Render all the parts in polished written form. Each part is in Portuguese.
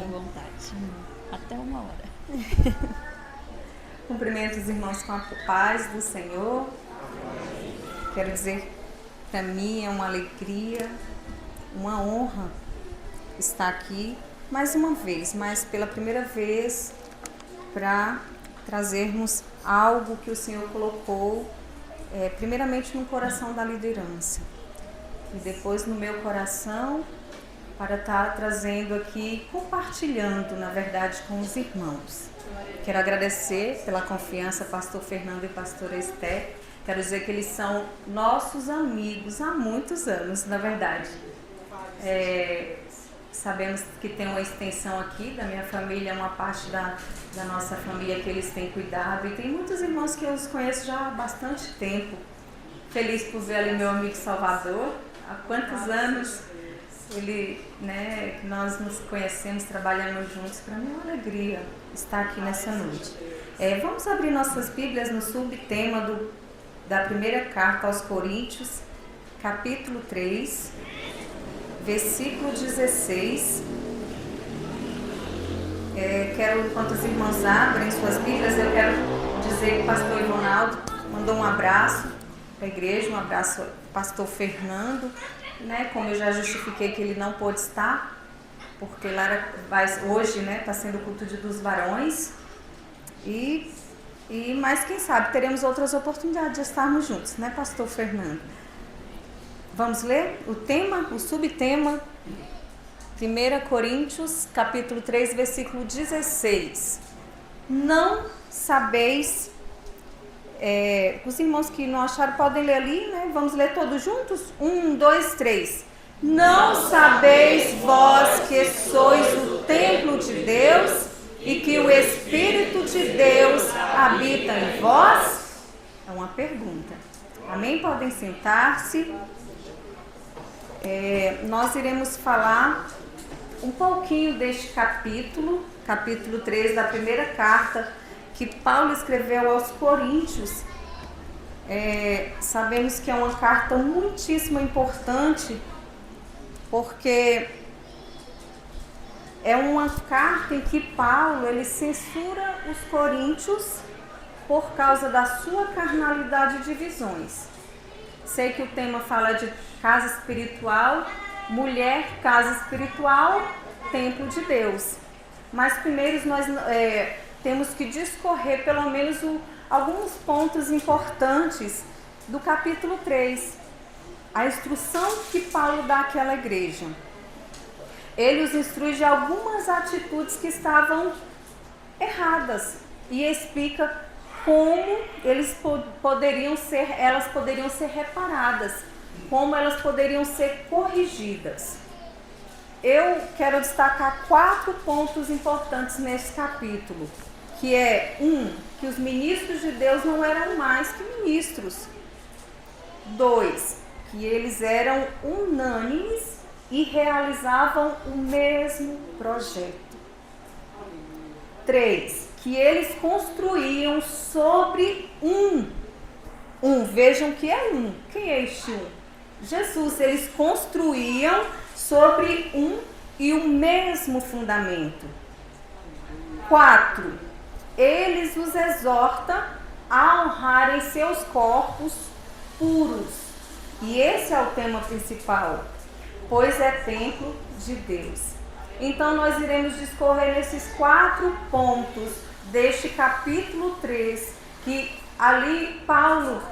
à vontade. Até 1 hora. Cumprimento os irmãos com a paz do Senhor. Quero dizer, para mim é uma alegria, uma honra estar aqui mais uma vez, mas pela primeira vez, para trazermos algo que o Senhor colocou, primeiramente no coração da liderança e depois no meu coração, para estar trazendo aqui, compartilhando, na verdade, com os irmãos. Quero agradecer pela confiança, pastor Fernando e pastora Esther. Quero dizer que eles são nossos amigos há muitos anos, na verdade. Sabemos que tem uma extensão aqui da minha família, uma parte da nossa família que eles têm cuidado. E tem muitos irmãos que eu os conheço já há bastante tempo. Feliz por ver ali meu amigo Salvador. Há quantos anos que nós nos conhecemos, trabalhamos juntos. Para mim é uma alegria estar aqui nessa noite. Vamos abrir nossas Bíblias no subtema da primeira carta aos Coríntios, capítulo 3, versículo 16. Enquanto os irmãos abrem suas Bíblias, eu quero dizer que o pastor Ronaldo mandou um abraço para a igreja, um abraço ao pastor Fernando, como eu já justifiquei que ele não pôde estar, porque lá hoje está sendo o culto dos varões, mas quem sabe teremos outras oportunidades de estarmos juntos, pastor Fernando? Vamos ler o subtema, 1 Coríntios, capítulo 3, versículo 16. Não sabeis, os irmãos que não acharam podem ler ali, vamos ler todos juntos? 1, 2, 3. Não sabeis vós que sois o templo de Deus e que o Espírito de Deus habita em vós? É uma pergunta. Amém? Podem sentar-se. Nós iremos falar um pouquinho deste capítulo 3 da primeira carta que Paulo escreveu aos Coríntios. Sabemos que é uma carta muitíssimo importante, porque é uma carta em que Paulo ele censura os coríntios por causa da sua carnalidade e divisões. Sei que o tema fala de casa espiritual, mulher, casa espiritual, templo de Deus. Mas primeiro nós temos que discorrer pelo menos alguns pontos importantes do capítulo 3. A instrução que Paulo dá àquela igreja. Ele os instrui de algumas atitudes que estavam erradas e explica como elas poderiam ser reparadas, como elas poderiam ser corrigidas. Eu quero destacar 4 pontos importantes nesse capítulo, que é: 1, que os ministros de Deus não eram mais que ministros. 2, que eles eram unânimes e realizavam o mesmo projeto. 3, que eles construíam sobre vejam que é quem é este um? Jesus. Eles construíam sobre e o mesmo fundamento. 4, eles os exortam a honrarem seus corpos puros. E esse é o tema principal, pois é templo de Deus. Então nós iremos discorrer nesses 4 pontos deste capítulo 3, que ali Paulo,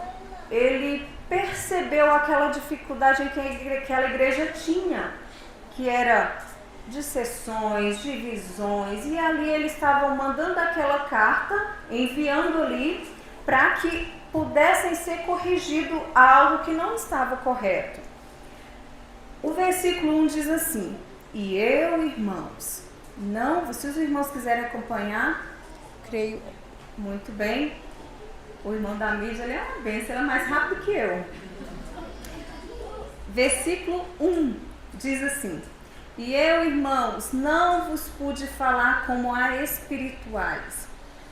ele percebeu aquela dificuldade que aquela igreja tinha, que era disseções, divisões, e ali eles estavam mandando aquela carta, enviando ali, para que pudessem ser corrigido algo que não estava correto. O versículo 1 diz assim: e eu, irmãos, se os irmãos quiserem acompanhar, creio muito bem, o irmão da mídia, ele é uma bênção, ele é mais rápido que eu. Versículo 1 diz assim: e eu, irmãos, não vos pude falar como a espirituais,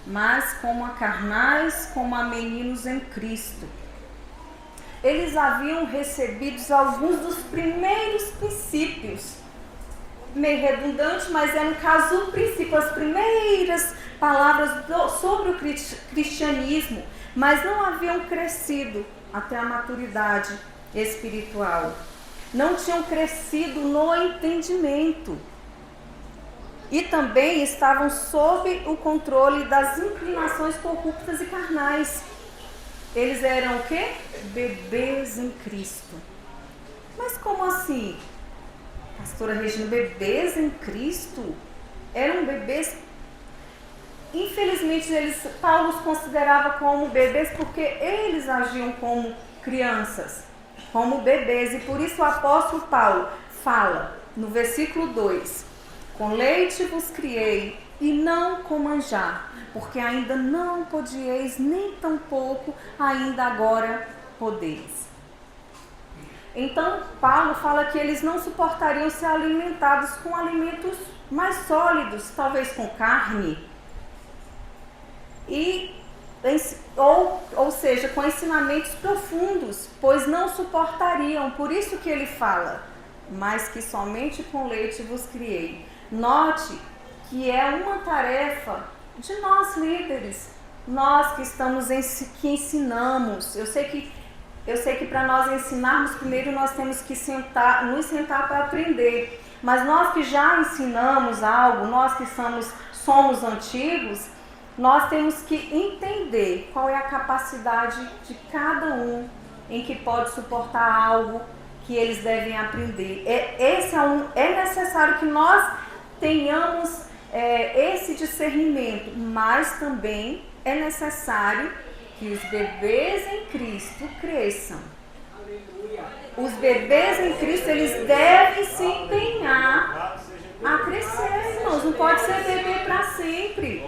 mas como a carnais, como a meninos em Cristo. Eles haviam recebido alguns dos primeiros princípios meio redundante, mas é no caso o princípio, as primeiras palavras sobre o cristianismo, mas não haviam crescido até a maturidade espiritual. Não tinham crescido no entendimento. E também estavam sob o controle das inclinações corruptas e carnais. Eles eram o quê? Bebês em Cristo. Mas como assim? Pastora Regina, bebês em Cristo? Eram bebês. Infelizmente, Paulo os considerava como bebês porque eles agiam como crianças, como bebês. E por isso o apóstolo Paulo fala no versículo 2: com leite vos criei e não com manjar, porque ainda não podieis, nem tampouco ainda agora podeis. Então, Paulo fala que eles não suportariam ser alimentados com alimentos mais sólidos, talvez com carne, ou seja, com ensinamentos profundos, pois não suportariam. Por isso que ele fala, mas que somente com leite vos criei. Note que é uma tarefa de nós líderes, nós que que ensinamos. Eu sei que para nós ensinarmos, primeiro nós temos que nos sentar para aprender. Mas nós que já ensinamos algo, nós que somos antigos, nós temos que entender qual é a capacidade de cada um em que pode suportar algo que eles devem aprender. É necessário que nós tenhamos esse discernimento, mas também é necessário que os bebês em Cristo cresçam. Os bebês em Cristo, eles devem se empenhar a crescer, irmãos. Não pode ser bebê para sempre.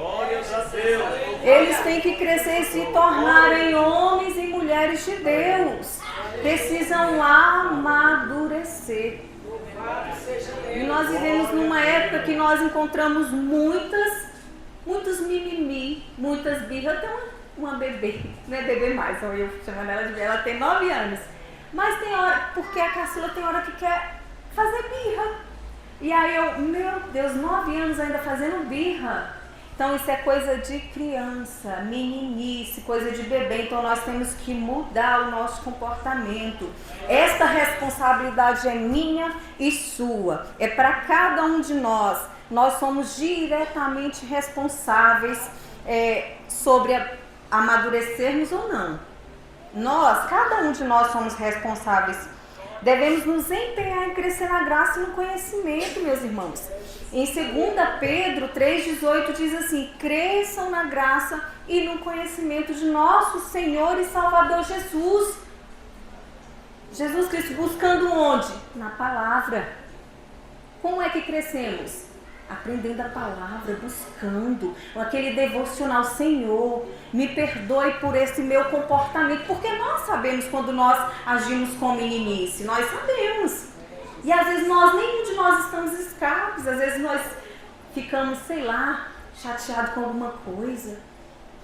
Eles têm que crescer e se tornarem homens e mulheres de Deus. Precisam amadurecer. E nós vivemos numa época que nós encontramos muitos mimimi, muitas birras. Eu tenho uma bebê, não é bebê mais, eu chamando ela de bebê, ela tem 9 anos. Mas tem hora, porque a caçula tem hora que quer fazer birra. E aí meu Deus, 9 anos ainda fazendo birra. Então isso é coisa de criança, meninice, coisa de bebê. Então nós temos que mudar o nosso comportamento. Esta responsabilidade é minha e sua. É para cada um de nós. Nós somos diretamente responsáveis sobre amadurecermos ou não. Cada um de nós somos responsáveis. Devemos nos empenhar em crescer na graça e no conhecimento, meus irmãos. Em 2 Pedro 3,18 diz assim: cresçam na graça e no conhecimento de nosso Senhor e Salvador Jesus. Jesus Cristo, buscando onde? Na palavra. Como é que crescemos? Aprendendo a palavra, buscando aquele devocional. Senhor, me perdoe por esse meu comportamento, porque nós sabemos quando nós agimos com meninice, nós sabemos. E às vezes nenhum de nós estamos escapes, às vezes nós ficamos, chateados com alguma coisa.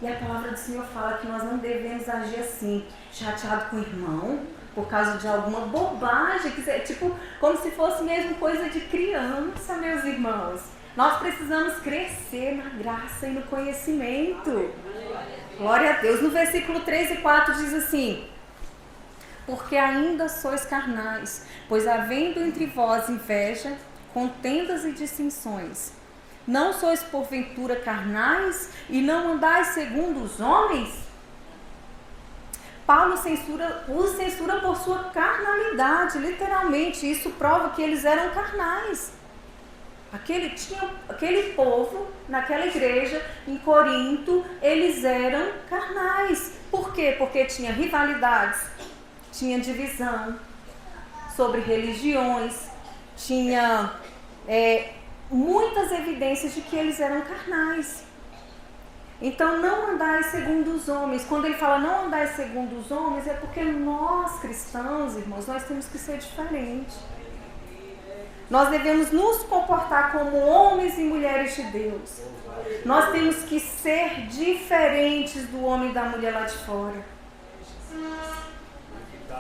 E a palavra do Senhor fala que nós não devemos agir assim, chateado com o irmão, por causa de alguma bobagem, tipo, como se fosse mesmo coisa de criança, meus irmãos. Nós precisamos crescer na graça e no conhecimento. Glória a Deus. No versículo 3 e 4 diz assim: porque ainda sois carnais, pois havendo entre vós inveja, contendas e dissensões, não sois porventura carnais e não andais segundo os homens? Paulo os censura por sua carnalidade, literalmente. Isso prova que eles eram carnais. Aquele povo, naquela igreja, em Corinto, eles eram carnais. Por quê? Porque tinha rivalidades, tinha divisão sobre religiões, tinha muitas evidências de que eles eram carnais. Então, não andai segundo os homens. Quando ele fala não andai segundo os homens, é porque nós cristãos, irmãos, nós temos que ser diferentes. Nós devemos nos comportar como homens e mulheres de Deus. Nós temos que ser diferentes do homem e da mulher lá de fora.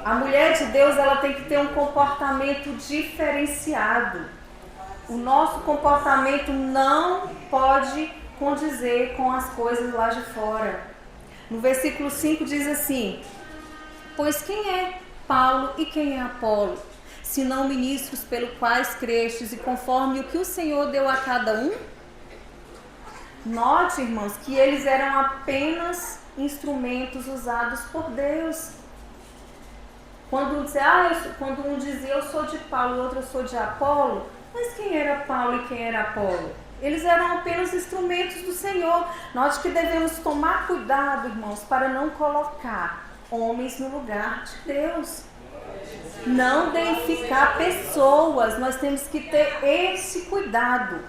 A mulher de Deus, ela tem que ter um comportamento diferenciado. O nosso comportamento não pode condizer com as coisas lá de fora. No versículo 5 diz assim: pois quem é Paulo e quem é Apolo, senão ministros pelo quais crestes e conforme o que o Senhor deu a cada um? Note, irmãos, que eles eram apenas instrumentos usados por Deus. Quando um dizia eu sou de Paulo e o outro eu sou de Apolo, mas quem era Paulo e quem era Apolo? Eles eram apenas instrumentos do Senhor. Note que devemos tomar cuidado, irmãos, para não colocar homens no lugar de Deus. Não deificar pessoas. Nós temos que ter esse cuidado.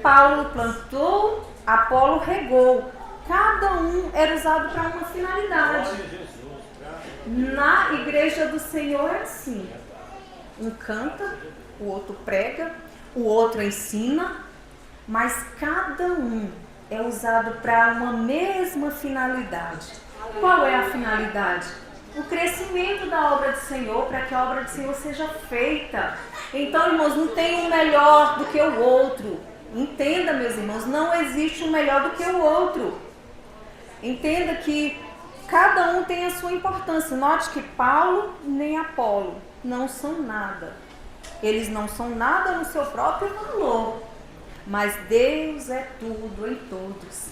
Paulo plantou, Apolo regou. Cada um era usado para uma finalidade. Na igreja do Senhor é assim. Um canta, o outro prega, o outro ensina, mas cada um é usado para uma mesma finalidade. Qual é a finalidade? O crescimento da obra do Senhor, para que a obra do Senhor seja feita. Então, irmãos, não tem um melhor do que o outro. Entenda, meus irmãos, não existe um melhor do que o outro. Entenda que cada um tem a sua importância. Note que Paulo nem Apolo não são nada. Eles não são nada no seu próprio valor. Mas Deus é tudo em todos.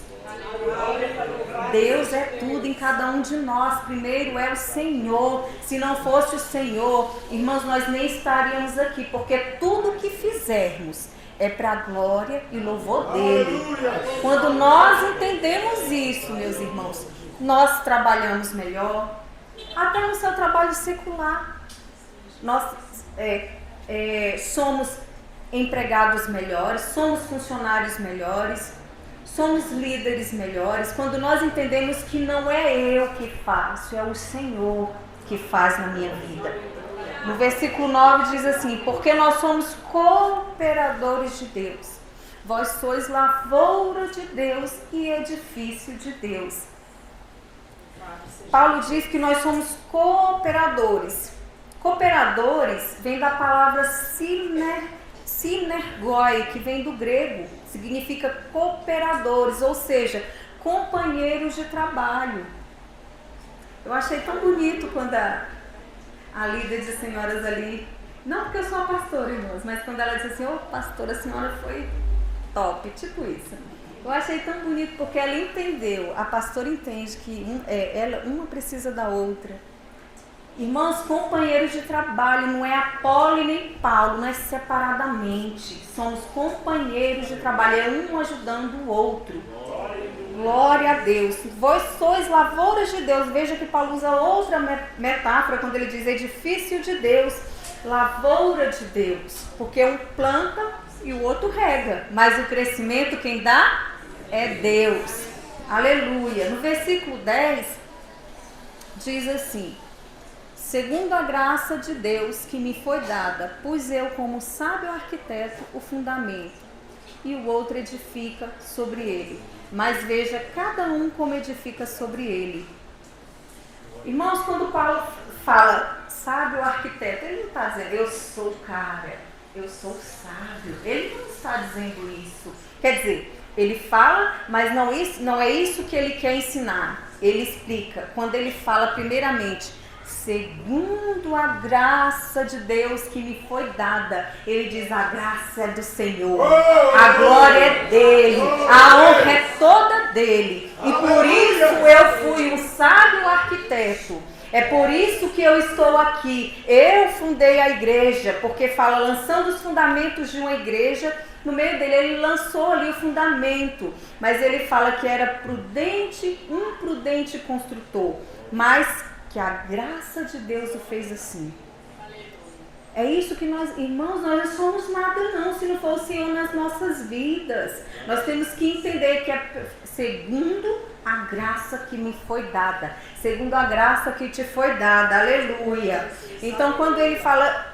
Deus é tudo em cada um de nós. Primeiro é o Senhor. Se não fosse o Senhor, irmãos, nós nem estaríamos aqui. Porque tudo que fizermos é para a glória e louvor dele. Quando nós entendemos isso, meus irmãos, nós trabalhamos melhor, até no seu trabalho secular. Nós somos empregados melhores, somos funcionários melhores, somos líderes melhores. Quando nós entendemos que não é eu que faço, é o Senhor que faz na minha vida. No versículo 9 diz assim: porque nós somos cooperadores de Deus. Vós sois lavoura de Deus e edifício de Deus. Paulo diz que nós somos cooperadores. Cooperadores vem da palavra sinergoi, que vem do grego. Significa cooperadores, ou seja, companheiros de trabalho. Eu achei tão bonito quando a líder de senhoras ali, não porque eu sou a pastora, irmãos, mas quando ela disse assim: ô pastora, a senhora foi top, tipo isso. Eu achei tão bonito porque ela entendeu, a pastora entende que uma precisa da outra. Irmãos, companheiros de trabalho, não é Apolo e nem Paulo, não é separadamente. Somos companheiros de trabalho, é um ajudando o outro. Glória a Deus. Vós sois lavouras de Deus. Veja que Paulo usa outra metáfora quando ele diz edifício de Deus, lavoura de Deus. Porque um planta e o outro rega, mas o crescimento quem dá é Deus. Aleluia. No versículo 10 diz assim: segundo a graça de Deus que me foi dada, pus eu como sábio arquiteto o fundamento, e o outro edifica sobre ele. Mas veja cada um como edifica sobre ele. Irmãos, quando Paulo fala sábio arquiteto, ele não está dizendo eu sou o cara, eu sou sábio. Ele não está dizendo isso. Quer dizer, ele fala, mas não é isso que ele quer ensinar. Ele explica, quando ele fala primeiramente, segundo a graça de Deus que me foi dada, ele diz: a graça é do Senhor, a glória é dele, a honra é toda dele, e por isso eu fui um sábio arquiteto. É por isso que eu estou aqui. Eu fundei a igreja, porque fala lançando os fundamentos de uma igreja. No meio dele, ele lançou ali o fundamento, mas ele fala que era um prudente construtor, mas que a graça de Deus o fez assim. É isso que nós, irmãos, nós não somos nada não, se não for o Senhor nas nossas vidas. Nós temos que entender que é segundo a graça que me foi dada, segundo a graça que te foi dada, aleluia. Então, quando ele fala,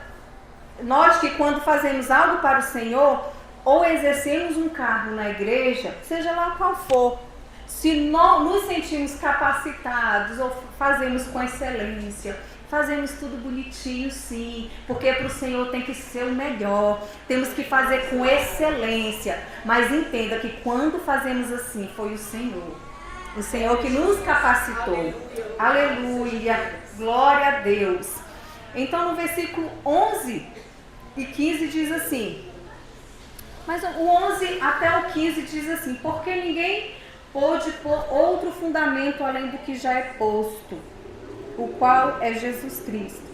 note que quando fazemos algo para o Senhor, ou exercemos um cargo na igreja, seja lá qual for, se nós nos sentimos capacitados ou fazemos com excelência, Fazemos tudo bonitinho, sim, porque para o Senhor tem que ser o melhor, temos que fazer com excelência, mas entenda que quando fazemos assim, foi o Senhor que nos capacitou. Aleluia, glória a Deus. Então no versículo 11 e 15 diz assim, mas o 11 até o 15 diz assim, porque ninguém pôde pôr outro fundamento além do que já é posto, o qual é Jesus Cristo.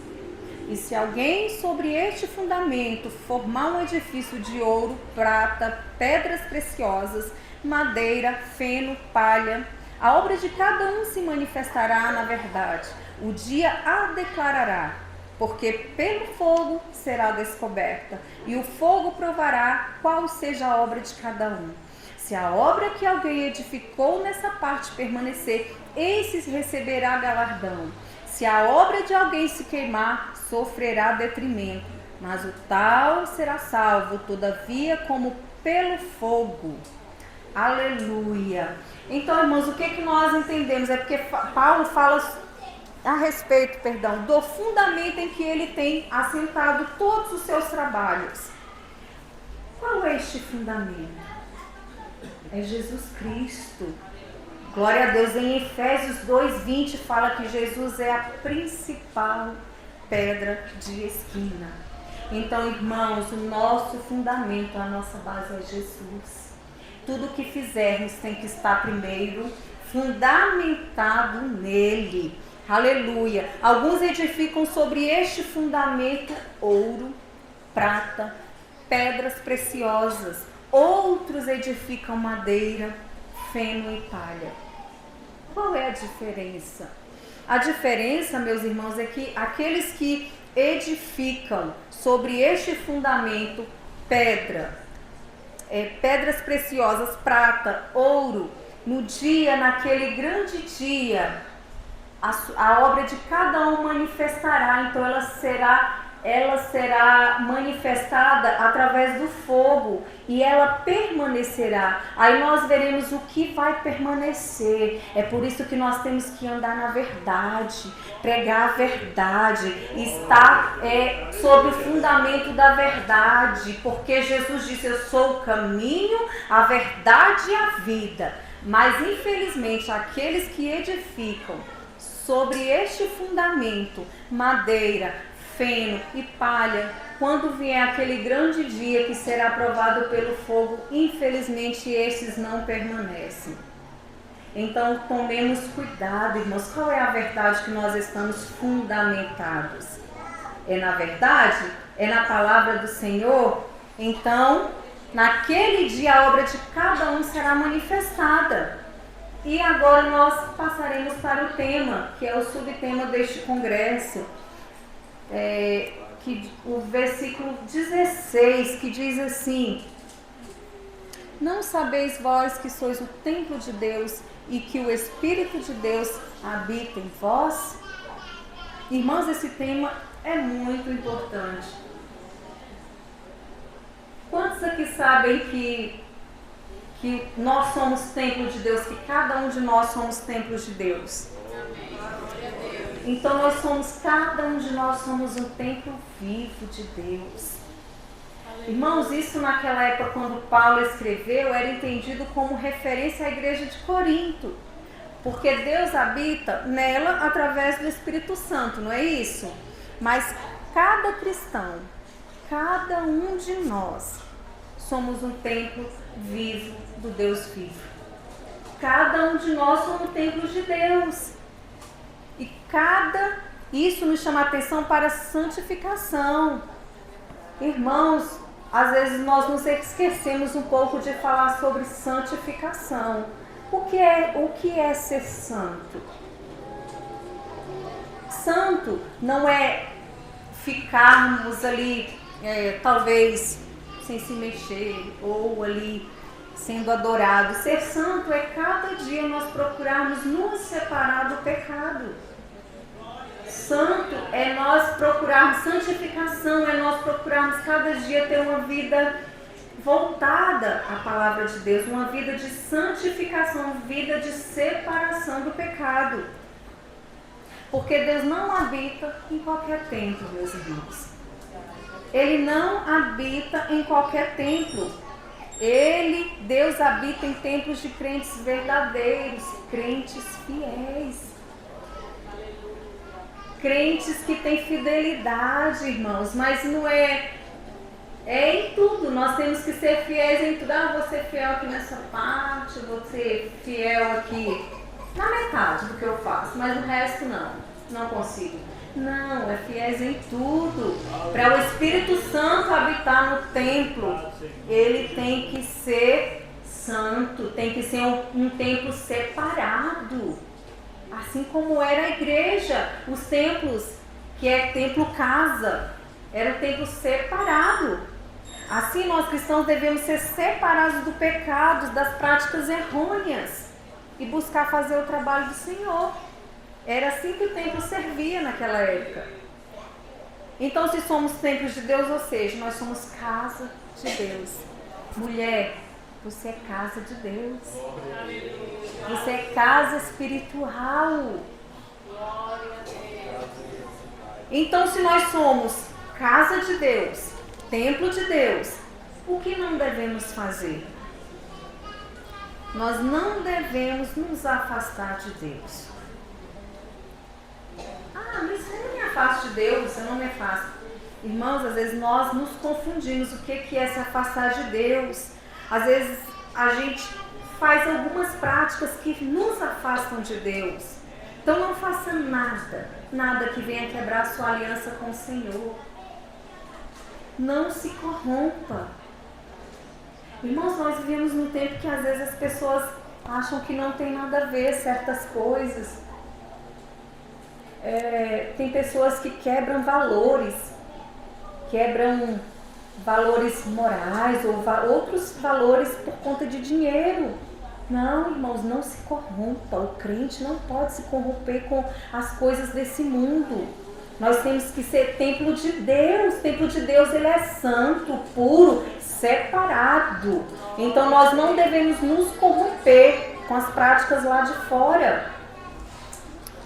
E se alguém sobre este fundamento formar um edifício de ouro, prata, pedras preciosas, madeira, feno, palha, a obra de cada um se manifestará na verdade. O dia a declarará, porque pelo fogo será descoberta, e o fogo provará qual seja a obra de cada um. Se a obra que alguém edificou nessa parte permanecer, esse receberá galardão. Se a obra de alguém se queimar, sofrerá detrimento, mas o tal será salvo, todavia, como pelo fogo. Aleluia. Então, irmãos, o que nós entendemos? É porque Paulo fala a respeito, do fundamento em que ele tem assentado todos os seus trabalhos. Qual é este fundamento? É Jesus Cristo. Glória a Deus. Em Efésios 2:20 fala que Jesus é a principal pedra de esquina. Então, irmãos, o nosso fundamento, a nossa base é Jesus. Tudo que fizermos tem que estar primeiro fundamentado nele. Aleluia. Alguns edificam sobre este fundamento ouro, prata, pedras preciosas. Outros edificam madeira, feno e palha. Qual é a diferença? A diferença, meus irmãos, é que aqueles que edificam sobre este fundamento pedras preciosas, prata, ouro, naquele grande dia, a obra de cada um manifestará. Então ela será manifestada através do fogo e ela permanecerá. Aí nós veremos o que vai permanecer. É por isso que nós temos que andar na verdade, pregar a verdade, estar sobre o fundamento da verdade, porque Jesus disse: eu sou o caminho, a verdade e a vida. Mas infelizmente aqueles que edificam sobre este fundamento, madeira, feno e palha, quando vier aquele grande dia que será provado pelo fogo, infelizmente esses não permanecem. Então tomemos cuidado, irmãos. Qual é a verdade que nós estamos fundamentados? É na verdade? É na palavra do Senhor? Então, naquele dia a obra de cada um será manifestada. E agora nós passaremos para o tema, que é o subtema deste congresso, o versículo 16, que diz assim: não sabeis vós que sois o templo de Deus e que o Espírito de Deus habita em vós? Irmãos, esse tema é muito importante. Quantos aqui sabem que nós somos templo de Deus, que cada um de nós somos templos de Deus? Então cada um de nós somos um templo vivo de Deus. Irmãos, isso naquela época, quando Paulo escreveu, era entendido como referência à igreja de Corinto, porque Deus habita nela através do Espírito Santo, não é isso? Mas cada cristão, cada um de nós, somos um templo vivo do Deus vivo. Cada um de nós somos um templo de Deus. E isso nos chama a atenção para a santificação. Irmãos, às vezes nós nos esquecemos um pouco de falar sobre santificação. O que é ser santo? Santo não é ficarmos ali, talvez, sem se mexer, ou ali sendo adorado. Ser santo é cada dia nós procurarmos nos separar do pecado. Santo é nós procurarmos santificação, é nós procurarmos cada dia ter uma vida voltada à palavra de Deus, uma vida de santificação, uma vida de separação do pecado. Porque Deus não habita em qualquer templo, meus irmãos. Ele não habita em qualquer templo. Deus habita em templos de crentes verdadeiros, crentes fiéis. Crentes que têm fidelidade, irmãos, mas não é em tudo. Nós temos que ser fiéis em tudo. Vou ser fiel aqui nessa parte, vou ser fiel aqui na metade do que eu faço, mas o resto não consigo. Não, é fiéis em tudo. Para o Espírito Santo habitar no templo, ele tem que ser santo, tem que ser um templo separado. Assim como era a igreja, os templos, que é templo casa, era um templo separado. Assim nós cristãos devemos ser separados do pecado, das práticas errôneas e buscar fazer o trabalho do Senhor. Era assim que o templo servia naquela época. Então, se somos templos de Deus, ou seja, nós somos casa de Deus. Mulher, você é casa de Deus. Você é casa espiritual. Então, se nós somos casa de Deus, templo de Deus, o que não devemos fazer? Nós não devemos nos afastar de Deus. Mas eu não me afasto de Deus, eu não me afasto. Irmãos, às vezes nós nos confundimos o que é se afastar de Deus. Às vezes a gente faz algumas práticas que nos afastam de Deus. Então não faça nada que venha quebrar a sua aliança com o Senhor. Não se corrompa. Irmãos, nós vivemos num tempo que às vezes as pessoas acham que não tem nada a ver certas coisas. Tem pessoas que quebram valores morais ou outros valores por conta de dinheiro. Não, irmãos, não se corrompa. O crente não pode se corromper com as coisas desse mundo. Nós temos que ser templo de Deus. Templo de Deus, ele é santo, puro, separado. Então nós não devemos nos corromper com as práticas lá de fora.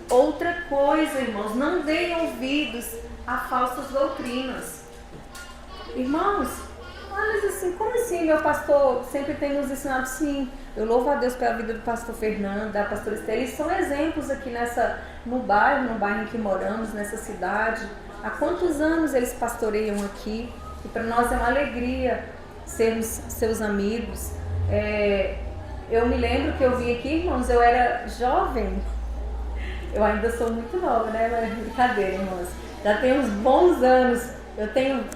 Outra coisa, irmãos, não deem ouvidos a falsas doutrinas. Irmãos, mas assim, como assim? Meu pastor sempre tem nos ensinado, sim. Eu louvo a Deus pela vida do pastor Fernando, da pastora Estela. Eles são exemplos aqui no bairro em que moramos, nessa cidade. Há quantos anos eles pastoreiam aqui? E para nós é uma alegria sermos seus amigos. Eu me lembro que eu vim aqui, irmãos, eu era jovem. Eu ainda sou muito nova, né? Mas brincadeira, irmãos. Já tenho uns bons anos.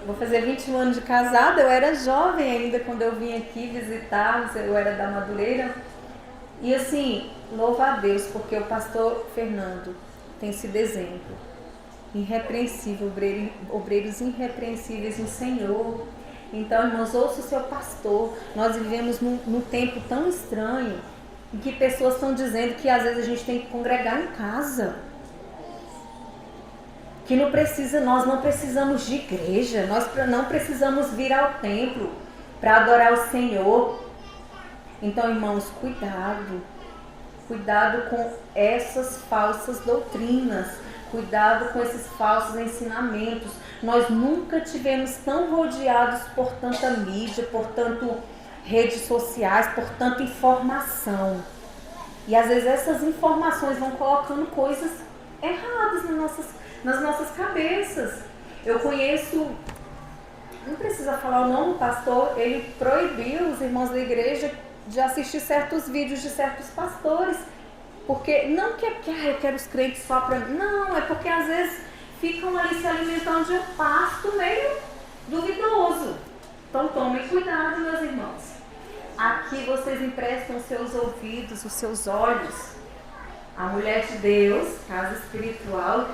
Vou fazer 21 anos de casada. Eu era jovem ainda quando eu vim aqui visitar. Eu era da Madureira. E assim, louvo a Deus, porque o pastor Fernando tem sido exemplo. Irrepreensível, obreiros irrepreensíveis no Senhor. Então, irmãos, ouça o seu pastor. Nós vivemos num tempo tão estranho em que pessoas estão dizendo que às vezes a gente tem que congregar em casa, que nós não precisamos de igreja, nós não precisamos vir ao templo para adorar o Senhor. Então, irmãos, cuidado com essas falsas doutrinas, cuidado com esses falsos ensinamentos. Nós nunca tivemos tão rodeados por tanta mídia, por tanto redes sociais, por tanta informação. E às vezes essas informações vão colocando coisas erradas nas nossas cabeças. Eu conheço, não precisa falar o nome, o pastor, ele proibiu os irmãos da igreja de assistir certos vídeos de certos pastores. Porque não que eu quero os crentes só para mim. Não, é porque às vezes ficam ali se alimentando de um pasto meio duvidoso. Então tomem cuidado, meus irmãos. Aqui vocês emprestam os seus ouvidos, os seus olhos. A mulher de Deus, casa espiritual,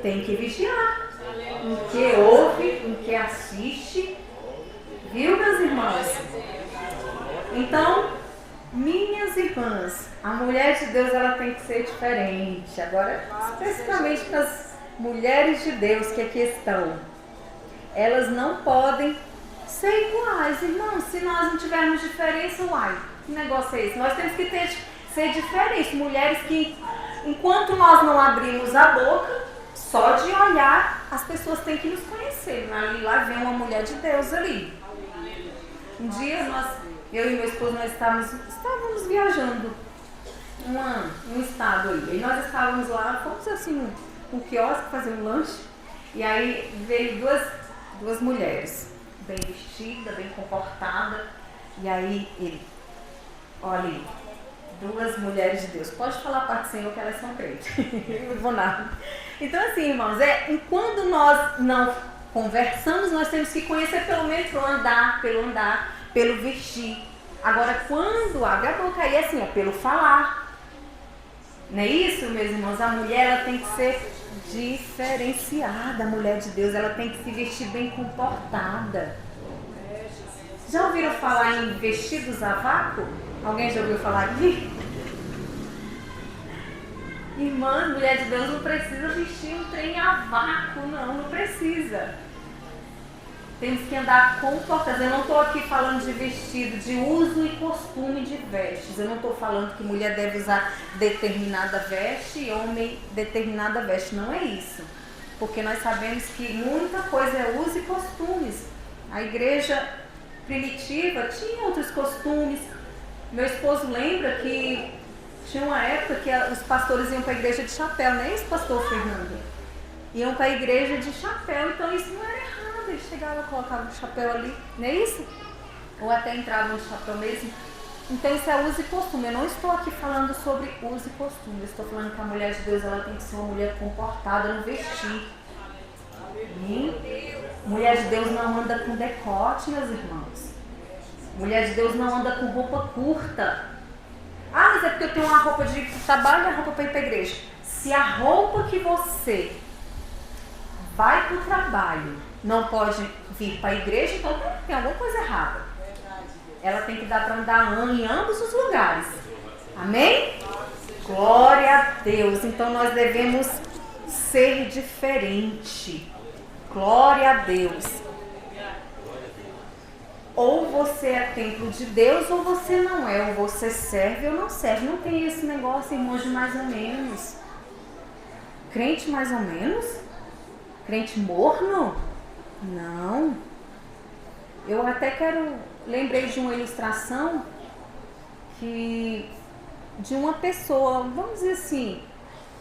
tem que vigiar. Em que ouve, em que assiste. Viu, meus irmãos? Então, minhas irmãs, a mulher de Deus, ela tem que ser diferente. Agora, especificamente para as mulheres de Deus que aqui estão, elas não podem ser iguais, irmãos. Se nós não tivermos diferença, que negócio é esse? Nós temos que ser diferentes. Mulheres que Enquanto nós não abrimos a boca, só de olhar, as pessoas têm que nos conhecer. Ali, lá vem uma mulher de Deus ali. Um dia eu e meu esposo, nós estávamos viajando um estado aí. E nós estávamos lá, fomos assim, num quiosque fazer um lanche. E aí veio duas mulheres, bem vestidas, bem comportadas. E aí ele, olha aí, 2 mulheres de Deus. Pode falar para o Senhor que elas são crentes. Eu não vou nada. Então assim, irmãos, quando nós não conversamos, nós temos que conhecer pelo menos pelo andar, pelo vestir. Agora, quando abre a boca, aí assim, é pelo falar. Não é isso, meus irmãos? A mulher, ela tem que ser diferenciada. A mulher de Deus, ela tem que se vestir bem comportada. Já ouviram falar em vestidos a vácuo? Alguém já ouviu falar aqui? Irmã, mulher de Deus não precisa vestir um trem a vácuo, não precisa. Temos que andar comportados. Eu não estou aqui falando de vestido, de uso e costume de vestes. Eu não estou falando que mulher deve usar determinada veste e homem determinada veste. Não é isso. Porque nós sabemos que muita coisa é uso e costumes. A igreja primitiva tinha outros costumes. Meu esposo lembra que tinha uma época que os pastores iam para a igreja de chapéu, não é isso, pastor Fernando? Iam para a igreja de chapéu, então isso não era errado. Eles chegavam, colocavam o chapéu ali, não é isso? Ou até entravam de chapéu mesmo. Então isso é uso e costume. Eu não estou aqui falando sobre uso e costume. Eu estou falando que a mulher de Deus, ela tem que ser uma mulher comportada no vestir. Mulher de Deus não anda com decote, meus irmãos. Mulher de Deus não anda com roupa curta. Ah, mas é porque eu tenho uma roupa de trabalho e a roupa para ir para a igreja. Se a roupa que você vai para o trabalho não pode vir para a igreja, então tem alguma coisa errada. Ela tem que dar para andar em ambos os lugares. Amém? Glória a Deus. Então nós devemos ser diferente. Glória a Deus. Ou você é templo de Deus ou você não é. Ou você serve ou não serve. Não tem esse negócio, irmãos, de mais ou menos. Crente mais ou menos? Crente morno? Não. Eu até lembrei de uma ilustração de uma pessoa, vamos dizer assim,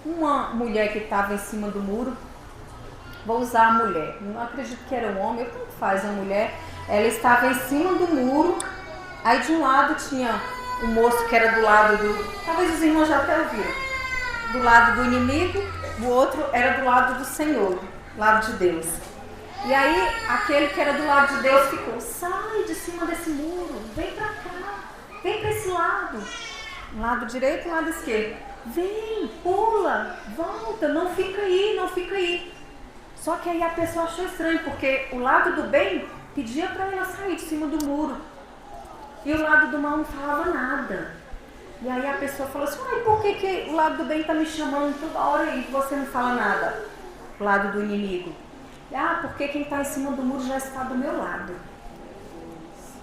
uma mulher que estava em cima do muro. Vou usar a mulher. Não acredito que era um homem, tanto faz a mulher. Ela estava em cima do muro. Aí de um lado tinha o moço que era do lado do... Talvez os irmãos já até ouviram. Do lado do inimigo. O outro era do lado do Senhor. Do lado de Deus. E aí aquele que era do lado de Deus ficou: sai de cima desse muro. Vem pra cá. Vem pra esse lado. Lado direito e lado esquerdo. Vem, pula, volta. Não fica aí, não fica aí. Só que aí a pessoa achou estranho, porque o lado do bem pedia para ela sair de cima do muro. E o lado do mal não falava nada. E aí a pessoa falou assim: ai, por que o lado do bem está me chamando toda hora e você não fala nada? O lado do inimigo. Ah, porque quem está em cima do muro já está do meu lado.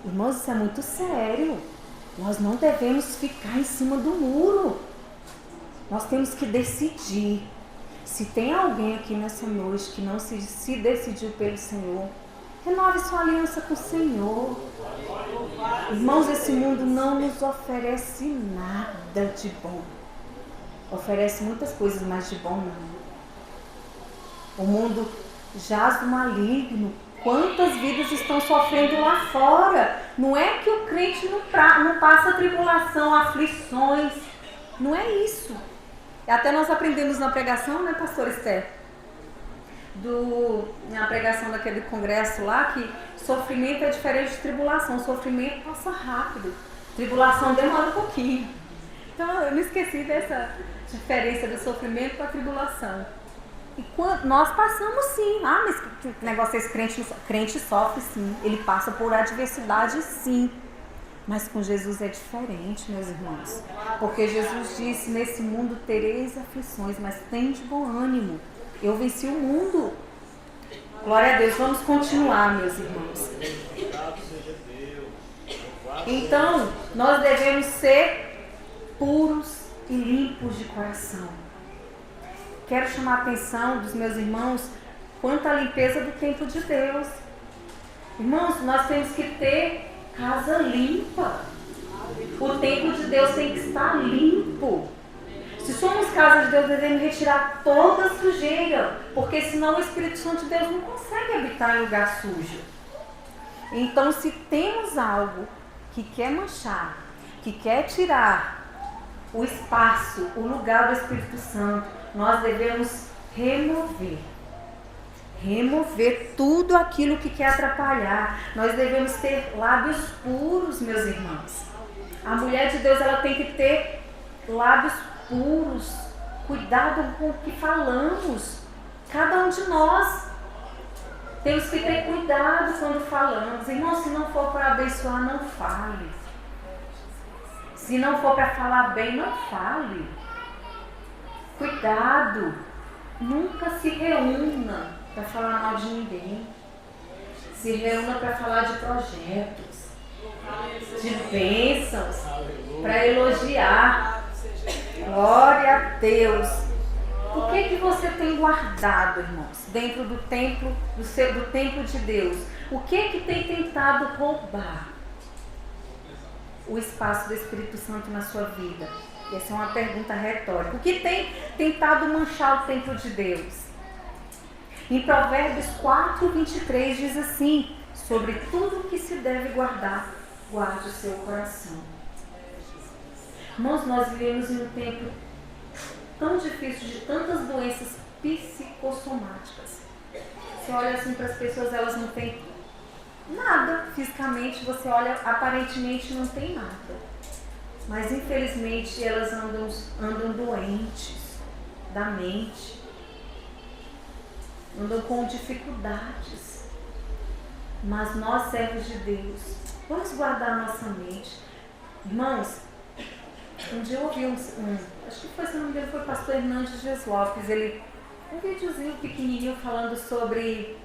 Irmãos, isso é muito sério. Nós não devemos ficar em cima do muro. Nós temos que decidir. Se tem alguém aqui nessa noite que não se decidiu pelo Senhor, renove sua aliança com o Senhor. Irmãos, esse mundo não nos oferece nada de bom. Oferece muitas coisas, mas de bom não. O mundo jaz do maligno. Quantas vidas estão sofrendo lá fora? Não é que o crente não passa tribulação, aflições. Não é isso. Até nós aprendemos na pregação, né, pastor Esther? Na pregação daquele congresso lá, que sofrimento é diferente de tribulação. Sofrimento passa rápido. Tribulação demora um pouquinho. Então eu não esqueci dessa diferença do sofrimento para a tribulação. E quando nós passamos sim. Ah, mas que negócio é esse? Crente sofre sim. Ele passa por adversidade sim. Mas com Jesus é diferente, meus irmãos. Porque Jesus disse: nesse mundo tereis aflições, mas tende bom ânimo. Eu venci o mundo. Glória a Deus. Vamos continuar, meus irmãos. Então, nós devemos ser puros e limpos de coração. Quero chamar a atenção dos meus irmãos quanto à limpeza do templo de Deus. Irmãos, nós temos que ter casa limpa. O templo de Deus tem que estar limpo. Se somos casa de Deus, devemos retirar toda a sujeira, porque senão o Espírito Santo de Deus não consegue habitar em lugar sujo. Então, se temos algo que quer manchar, que quer tirar o espaço, o lugar do Espírito Santo, nós devemos remover tudo aquilo que quer atrapalhar. Nós devemos ter lábios puros, meus irmãos. A mulher de Deus, ela tem que ter lábios puros. Cuidado com o que falamos. Cada um de nós temos que ter cuidado quando falamos. Irmão, se não for para abençoar, não fale. Se não for para falar bem, não fale. Cuidado. Nunca se reúna para falar mal de ninguém. Se reúna para falar de projetos, de bênçãos, para elogiar. Glória a Deus. O que você tem guardado, irmãos, dentro do templo, do templo de Deus? O que tem tentado roubar o espaço do Espírito Santo na sua vida? Essa é uma pergunta retórica. O que tem tentado manchar o templo de Deus? Em Provérbios 4:23 diz assim: sobre tudo que se deve guardar, guarde o seu coração. Irmãos, nós vivemos em um tempo tão difícil, de tantas doenças psicossomáticas. Você olha assim para as pessoas, elas não têm nada fisicamente, você olha, aparentemente não tem nada. Mas infelizmente elas andam doentes da mente, andam com dificuldades. Mas nós, servos de Deus, vamos guardar nossa mente. Irmãos, um dia eu ouvi acho que foi, se não me engano, foi o pastor Hernandes Dias Lopes, um videozinho pequenininho falando sobre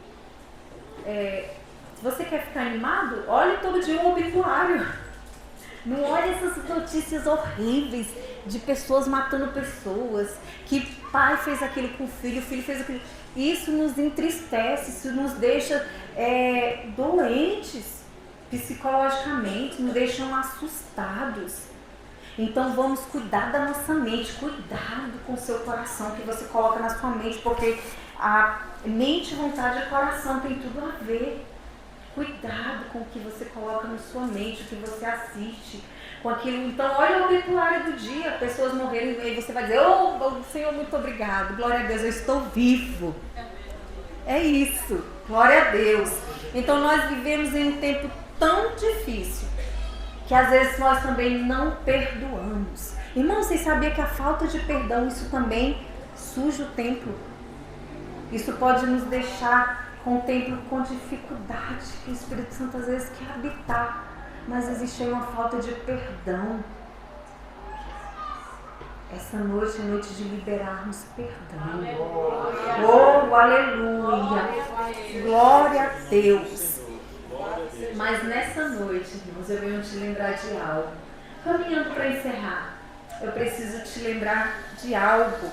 se você quer ficar animado, olhe todo dia um obituário. Não olhe essas notícias horríveis de pessoas matando pessoas, que pai fez aquilo com o filho fez aquilo. Isso nos entristece, isso nos deixa doentes psicologicamente, nos deixam assustados. Então vamos cuidar da nossa mente, cuidado com o seu coração que você coloca na sua mente, porque a mente, vontade e coração tem tudo a ver. Cuidado com o que você coloca na sua mente, o que você assiste, com aquilo. Então olha o obituário do dia, pessoas morreram e aí você vai dizer: oh, Senhor, muito obrigado, glória a Deus, eu estou vivo. É isso, glória a Deus. Então nós vivemos em um tempo tão difícil, que às vezes nós também não perdoamos. Irmão, vocês sabiam que a falta de perdão, isso também suja o templo? Isso pode nos deixar com o templo com dificuldade, que o Espírito Santo às vezes quer habitar, mas existe aí uma falta de perdão. Essa noite é noite de liberarmos perdão. Oh, aleluia! Glória a Deus! Mas nessa noite, irmãos, eu venho te lembrar de algo. Caminhando para encerrar, eu preciso te lembrar de algo.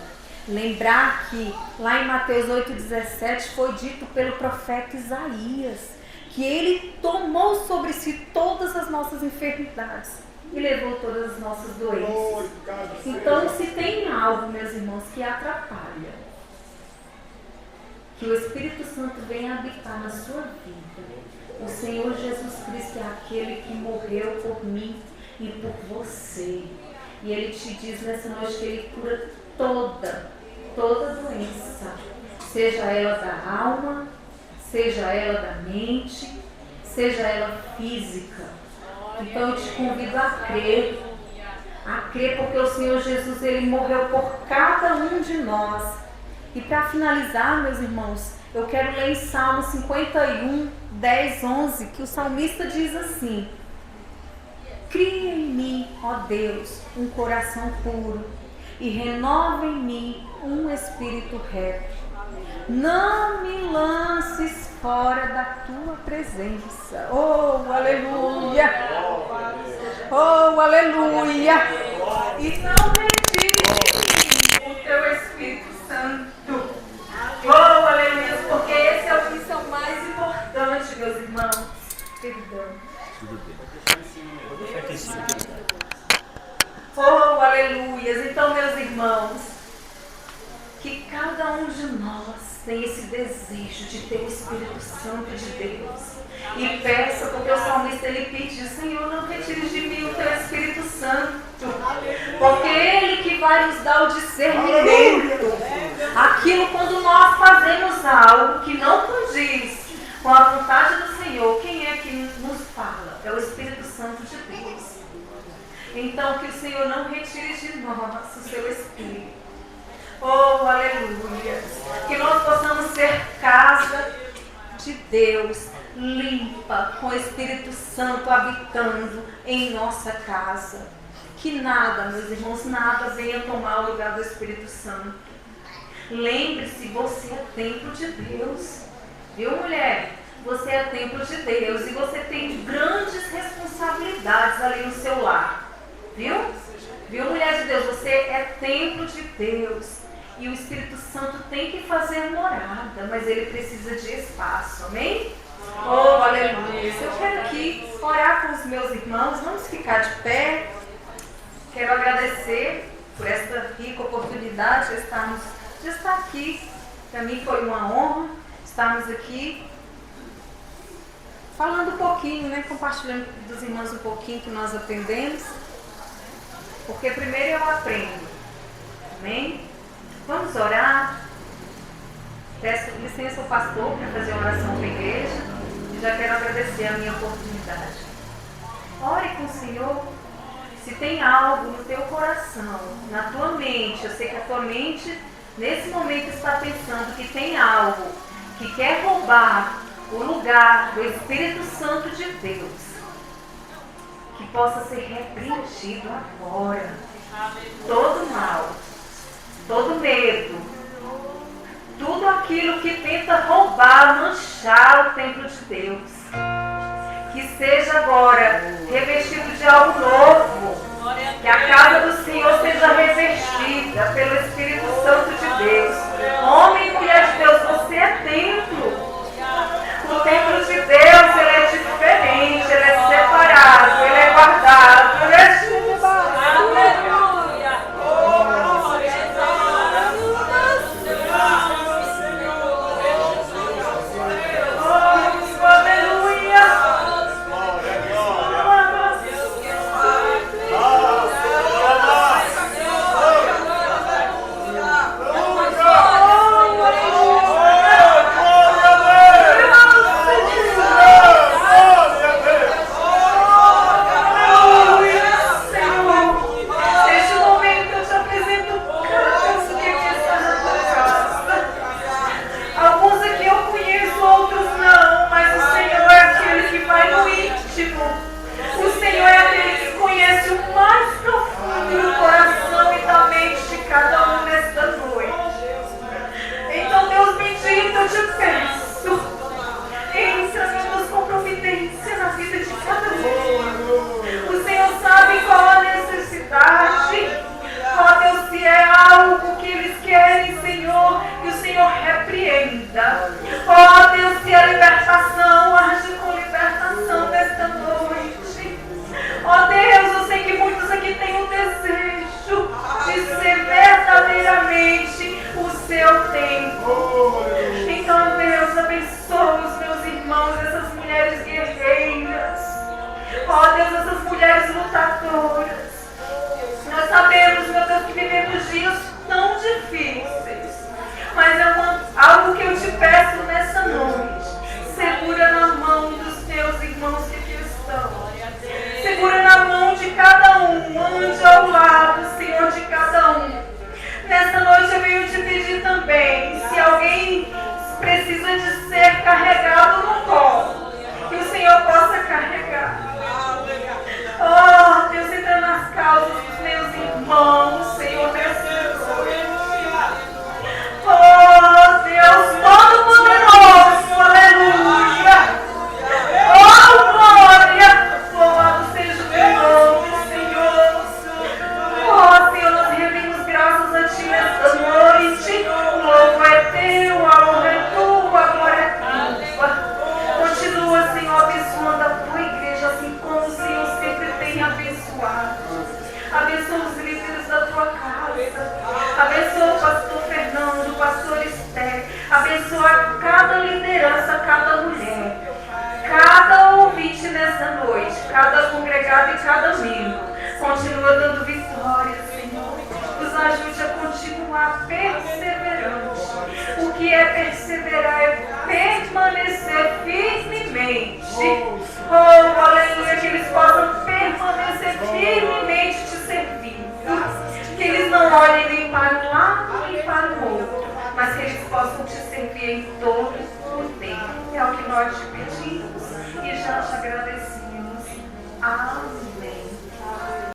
Lembrar que lá em Mateus 8,17 foi dito pelo profeta Isaías que ele tomou sobre si todas as nossas enfermidades e levou todas as nossas doenças. Então, se tem algo, meus irmãos, que atrapalha que o Espírito Santo venha habitar na sua vida, o Senhor Jesus Cristo é aquele que morreu por mim e por você. E Ele te diz nessa noite que Ele cura toda doença, seja ela da alma, seja ela da mente, seja ela física. Então eu te convido a crer porque o Senhor Jesus, Ele morreu por cada um de nós. E para finalizar, meus irmãos, eu quero ler em Salmo 51, 10, 11, que o salmista diz assim: cria em mim, ó Deus, um coração puro e renova em mim um espírito reto. Não me lances fora da tua presença. Oh, aleluia! Oh, aleluia! E não retires aleluias. Então, meus irmãos, que cada um de nós tem esse desejo de ter o Espírito Santo de Deus. E peça, porque o salmista ele pede: Senhor, não retires de mim o teu Espírito Santo, porque Ele que vai nos dar o discernimento. Aquilo quando nós fazemos algo que não condiz com a vontade do Senhor, quem é que nos fala? É o Espírito Santo de Deus. Então que o Senhor não retire de nós o seu Espírito. Oh, aleluia! Que nós possamos ser casa de Deus, limpa, com o Espírito Santo habitando em nossa casa. Que nada, meus irmãos, nada venha tomar o lugar do Espírito Santo. Lembre-se, você é templo de Deus. Viu, mulher? Você é templo de Deus e você tem grandes responsabilidades ali no seu lar. Viu? Viu, mulher de Deus? Você é templo de Deus. E o Espírito Santo tem que fazer morada, mas ele precisa de espaço, amém? Oh, aleluia! Eu quero aqui orar com os meus irmãos, vamos ficar de pé. Quero agradecer por esta rica oportunidade de estar aqui. Para mim foi uma honra estarmos aqui falando um pouquinho, né? Compartilhando dos irmãos um pouquinho que nós aprendemos. Porque primeiro eu aprendo, amém? Vamos orar. Peço licença ao pastor para fazer uma oração para a igreja e já quero agradecer a minha oportunidade. Ore com o Senhor. Se tem algo no teu coração, na tua mente, eu sei que a tua mente nesse momento está pensando que tem algo que quer roubar o lugar do Espírito Santo de Deus, que possa ser repreendido agora. Todo mal, todo medo, tudo aquilo que tenta roubar, manchar o templo de Deus, que seja agora revestido de algo novo, que a casa do Senhor seja revestida pelo Espírito Santo de Deus. Homem e mulher de Deus, você é templo. O templo de Deus, ele é diferente, ele é separado, ele é guardado, ele é força. Abençoa o pastor Fernando, o pastor Esther. Abençoa cada liderança, cada mulher, cada ouvinte nessa noite, cada congregado e cada membro. Continua dando vitória, Senhor. Nos ajude a continuar perseverante. O que é perseverar é permanecer firmemente. Oh, aleluia, que eles possam permanecer firmemente te servindo. Que eles não olhem nem para um lado nem para o outro, mas que eles possam te servir em todo o tempo. É o que nós te pedimos e já te agradecemos. Amém.